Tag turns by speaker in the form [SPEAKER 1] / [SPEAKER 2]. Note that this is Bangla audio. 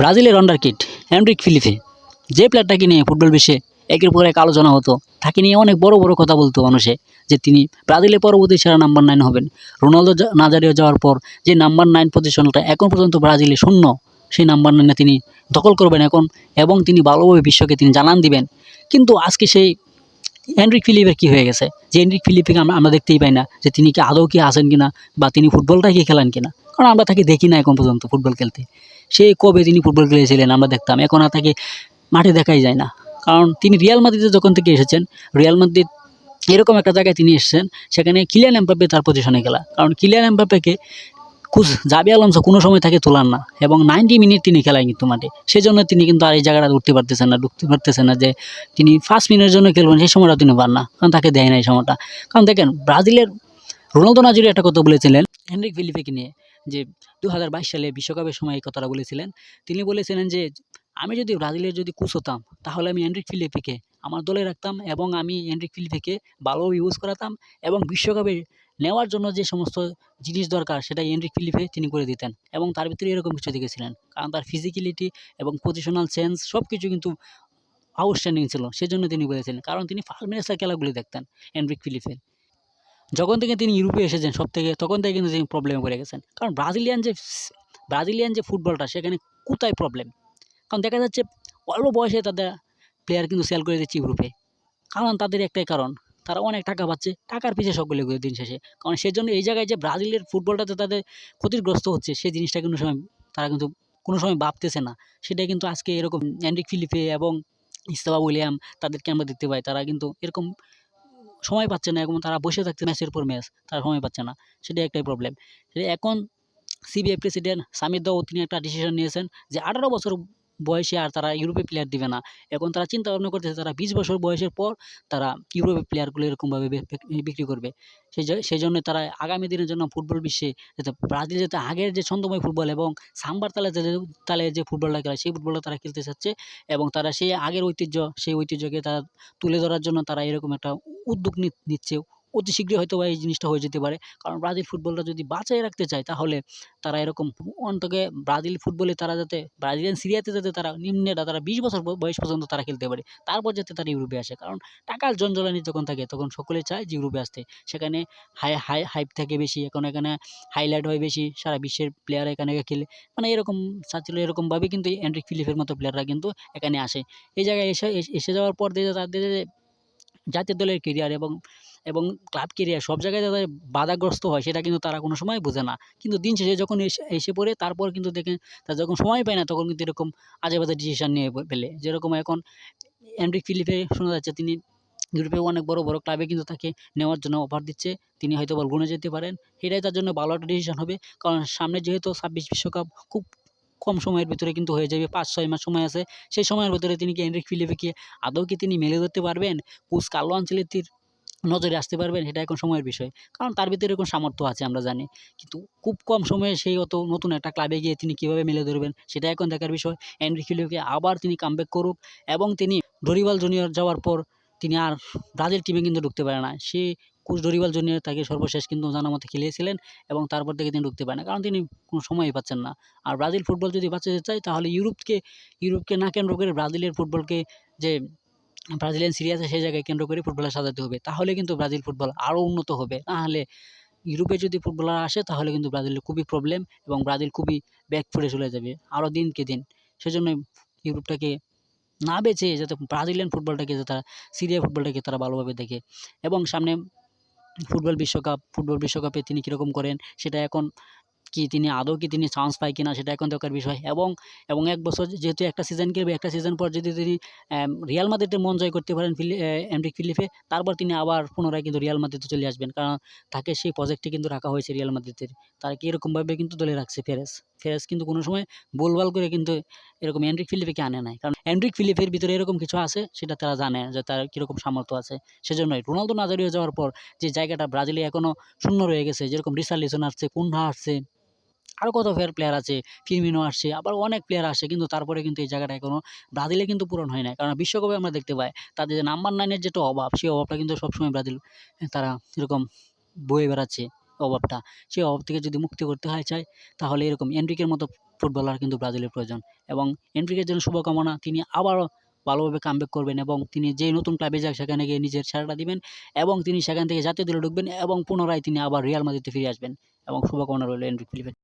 [SPEAKER 1] ব্রাজিলের আন্ডারকিড হেনরিক ফিলিপে, যে প্লেয়ারটাকে নিয়ে ফুটবল বিশ্বে একের পর এক আলোচনা হতো, তাকে নিয়ে অনেক বড় বড় কথা বলতো মানুষে, যে তিনি ব্রাজিলের পরবর্তী সেরা নাম্বার 9 হবেন। রোনালদো নাজারিও যাওয়ার পর যে নাম্বার 9 পজিশনটা এখন পর্যন্ত ব্রাজিলে শূন্য, সেই নাম্বার 9 তিনি দখল করবেন এখন, এবং তিনি ভালোভাবে বিশ্বকে তিনি জানান দিবেন। কিন্তু আজকে সেই হেনরিক ফিলিপের কী হয়ে গেছে, যে হেনরিক ফিলিপকে আমরা আমরা দেখতেই পাই না যে তিনি কি আদৌ কি আছেন কিনা, বা তিনি ফুটবলটাই কি খেলেন কিনা। কারণ আমরা তাকে দেখি না এখন পর্যন্ত ফুটবল খেলতে। সেই কবে তিনি ফুটবল খেলেছিলেন আমরা দেখতাম, এখন আর তাকে মাঠে দেখাই যায় না। কারণ তিনি রিয়াল মাদ্রিদে যখন থেকে এসেছেন, রিয়াল মাদ্রিদ এরকম একটা জায়গায় তিনি এসেছেন, সেখানে কিলিয়ান এমবাপ্পে তার পজিশনে খেলা। কারণ কিলিয়ান এমবাপ্পেকে জাবি আলোনসো কোনো সময় তাকে তোলান না, এবং 90 মিনিট তিনি খেলায় কিন্তু মাঠে। সেজন্য তিনি কিন্তু আর এই জায়গাটা ঢুকতে পারতেছেন না যে তিনি 5 মিনিটের জন্য খেলবেন, সেই সময়টা তিনি পান না, কারণ তাকে দেয় না এই সময়টা। কারণ দেখেন, ব্রাজিলের রোনালদো নাজারিও একটা কথা বলেছিলেন হেনরিক ফিলিপেকে নিয়ে, যে 2022 সালে বিশ্বকাপের সময় এই কথাটা বলেছিলেন। তিনি বলেছিলেন যে, আমি যদি ব্রাজিলের যদি কোচ হতাম, তাহলে আমি হেনরিক ফিলিপেকে আমার দলে রাখতাম, এবং আমি হেনরিক ফিলিপেকে ভালোভাবে ইউজ করাতাম, এবং বিশ্বকাপে নেওয়ার জন্য যে সমস্ত জিনিস দরকার সেটা হেনরিক ফিলিপে তিনি করে দিতেন। এবং তার ভিতরে এরকম কিছু দেখেছিলেন, কারণ তার ফিজিক্যালিটি এবং পজিশনাল সেন্স সব কিছু কিন্তু আউটস্ট্যান্ডিং ছিল। সেজন্য তিনি বলেছিলেন, কারণ তিনি ফার্মেসের খেলাগুলি দেখতেন হেনরিক ফিলিপের। যখন থেকে তিনি ইউরোপে এসেছেন তখন থেকে কিন্তু তিনি প্রবলেমে পড়ে গেছেন। কারণ ব্রাজিলিয়ান যে ফুটবলটা, সেখানে কোথায় প্রবলেম? কারণ দেখা যাচ্ছে অল্প বয়সে তাদের প্লেয়ার কিন্তু সেল করে দিচ্ছে ইউরোপে। কারণ তাদের একটাই কারণ, তারা অনেক টাকা পাচ্ছে, টাকার পিছে সকলে ঘুরে দিন শেষে। কারণ সেজন্য এই জায়গায় যে ব্রাজিলের ফুটবলটাতে তাদের ক্ষতিগ্রস্ত হচ্ছে, সেই জিনিসটা কোনো সময় তারা কিন্তু কোনো সময় ভাবতেছে না। সেটাই কিন্তু আজকে এরকম এনরিক ফিলিপে এবং ইস্তফা উইলিয়াম, তাদেরকে আমরা দেখতে পাই, তারা কিন্তু এরকম সময় পাচ্ছে না, এবং তারা বসে থাকছে ম্যাচের পর ম্যাচ, তারা সময় পাচ্ছে না। সেটাই একটাই প্রবলেম। এখন সিবিএ প্রেসিডেন্ট সামির দাও তিনি একটা ডিসিশন নিয়েছেন যে 18 বছর বয়সে আর তারা ইউরোপে প্লেয়ার দিবে না। এখন তারা চিন্তা ভাবনা করতেছে, তারা 20 বছর বয়সের পর তারা ইউরোপে প্লেয়ারগুলো এরকমভাবে বিক্রি করবে। সেজন্য তারা আগামী দিনের জন্য ফুটবল বিশ্বে যাতে ব্রাজিল যাতে আগের যে ছন্দময় ফুটবল এবং সাম্বার তালে যে ফুটবলটা খেলে, সেই ফুটবলটা তারা খেলতে চাচ্ছে, এবং তারা সেই আগের সেই ঐতিহ্যকে তারা তুলে ধরার জন্য তারা এরকম একটা উদ্যোগ নিচ্ছে। অতি শীঘ্রই হয়তোবা এই জিনিসটা হয়ে যেতে পারে। কারণ ব্রাজিল ফুটবলটা যদি বাঁচায় রাখতে চায়, তাহলে তারা এরকম অন্তত ব্রাজিল ফুটবলে তারা যাতে ব্রাজিলিয়ান সিরিয়াতে যাতে তারা তারা 20 বছর বয়স পর্যন্ত তারা খেলতে পারে। তারপর যাতে তারা ইউরোপে আসে। কারণ টাকার জঞ্জালানি যখন থাকে, তখন সকলেই চায় যে ইউরোপে আসতে। সেখানে হাইপ থাকে বেশি। এখন এখানে হাইলাইট হয় বেশি। সারা বিশ্বের প্লেয়ার এখানে খেলে। মানে এরকম চাচ্ছিল, এরকমভাবে কিন্তু এনরিক ফিলিপের মতো প্লেয়াররা কিন্তু এখানে আসে। এই জায়গায় এসে যাওয়ার পর দিয়ে তাদের যে জাতীয় দলের ক্যারিয়ার এবং ক্লাব ক্যারিয়ার সব জায়গায় যাদের বাধাগ্রস্ত হয়, সেটা কিন্তু তারা কোনো সময় বোঝে না। কিন্তু দিন শেষে যখন এসে পড়ে, তারপর কিন্তু দেখেন তারা যখন সময় পায় না, তখন কিন্তু এরকম আজে-বাজে ডিসিশন নিয়ে ফেলে। যেরকম এখন এনরিক ফিলিপে শোনা যাচ্ছে তিনি ইউরোপের অনেক বড়, বড় ক্লাবে কিন্তু তাকে নেওয়ার জন্য অফার দিচ্ছে। তিনি হয়তোবা লুনে যেতে পারেন। এটাই তার জন্য ভালো একটা ডিসিশন হবে। কারণ সামনে যেহেতু 26 বিশ্বকাপ খুব কম সময়ের ভিতরে কিন্তু হয়ে যাবে। ৫-৬ মাস সময় আছে। সেই সময়ের ভেতরে তিনি কি এনরিক ফিলিপেকে আদৌ কি তিনি মেলে ধরতে পারবেন? কোচ কার্লো আনচেলত্তির নজরে আসতে পারবেন? সেটা এখন সময়ের বিষয়। কারণ তার ভিতরে এরকম সামর্থ্য আছে আমরা জানি। কিন্তু খুব কম সময়ে সেই অত নতুন একটা ক্লাবে গিয়ে তিনি কিভাবে মেলে ধরবেন, সেটা এখন দেখার বিষয়। এনরিক ফিলিপে আবার তিনি কামব্যাক করুক, এবং তিনি ডরিবাল জুনিয়র যাওয়ার পর তিনি আর ব্রাজিল টিমে কিন্তু ঢুকতে পারে না। কোচ ডরিবাল জুনিয়র তাকে সর্বশেষ কিন্তু জানামতে খেলিয়েছিলেন, এবং তারপর থেকে তিনি ঢুকতে পারে না। কারণ তিনি কোনো সময়ই পাচ্ছেন না। আর ব্রাজিল ফুটবল যদি বাঁচাতে চায়, তাহলে ইউরোপকে না কেন্দ্র করে ব্রাজিলের ফুটবলকে, যে ব্রাজিলিয়ান সিরি আছে, সেই জায়গায় কেন্দ্র করে ফুটবলটা সাজাতে হবে। তাহলে কিন্তু ব্রাজিল ফুটবল আরও উন্নত হবে। না হলে ইউরোপে যদি ফুটবলার আসে, তাহলে কিন্তু ব্রাজিলের খুবই প্রবলেম, এবং ব্রাজিল খুবই ব্যাকফুটে চলে যাবে আরও দিনকে দিন। সেজন্য ইউরোপটাকে না বেছে যাতে ব্রাজিলিয়ান ফুটবলটাকে, যাতে তারা সিরিয়া ফুটবলটাকে তারা ভালোভাবে দেখে। এবং সামনে ফুটবল বিশ্বকাপে তিনি কীরকম করেন, সেটা এখন তিনি আদৌ তিনি চান্স পায় কিনা, সেটা এখন দেখার বিষয়। এবং ১ বছর যেহেতু একটা সিজন খেলবে, একটা সিজন পর যদি তিনি রিয়াল মাদ্রিদের মন জয় করতে পারেন এনরিক ফিলিপে, তারপর তিনি আবার পুনরায় কিন্তু রিয়াল মাদ্রিদে চলে আসবেন। কারণ তাকে সেই প্রজেক্টে কিন্তু রাখা হয়েছে রিয়াল মাদ্রিদের। তাকে এরকমভাবে কিন্তু দলে রাখছে পেরেজ কিন্তু কোনো সময় ভুলভাল করে কিন্তু এরকম এনরিক ফিলিপেকে আনে নাই। কারণ এনরিক ফিলিপের ভিতরে এরকম কিছু আছে, সেটা তারা জানে যে তার কীরকম সামর্থ্য আছে। সেজন্যই রোনালদো নাজারিও যাওয়ার পর যে জায়গাটা ব্রাজিলে এখনো শূন্য রয়ে গেছে, যেরকম রিচার্লিসন আসছে, কুনহা আসছে, আরও কত প্লেয়ার আছে, ফিরমিনো আসছে, আবার অনেক প্লেয়ার আসে, কিন্তু তারপরে কিন্তু এই জায়গাটা এখনো ব্রাজিলে কিন্তু পূরণ হয় নাই। কারণ বিশ্বকাপে আমরা দেখতে পাই তাদের যে নাম্বার 9 এর যেটা অভাব, সেই অভাবটা কিন্তু সবসময় ব্রাজিল তারা এরকম বয়ে বেড়াচ্ছে অভাবটা। সেই অভাব থেকে যদি মুক্তি করতে চায়, তাহলে এরকম এনরিকের মতো ফুটবলার কিন্তু ব্রাজিলের প্রয়োজন এবং এনরিকের জন্য শুভকামনা। তিনি আবারও ভালোভাবে কামব্যাক করবেন এবং তিনি যেই নতুন ক্লাবে যাক সেখানে গিয়ে নিজের সেরাটা দিবেন এবং তিনি সেখান থেকে জাতীয় দলে ঢুকবেন এবং পুনরায় তিনি আবার রিয়াল মাদ্রিদে ফিরে আসবেন এবং শুভকামনা রইল এনরিক ফিলিপের।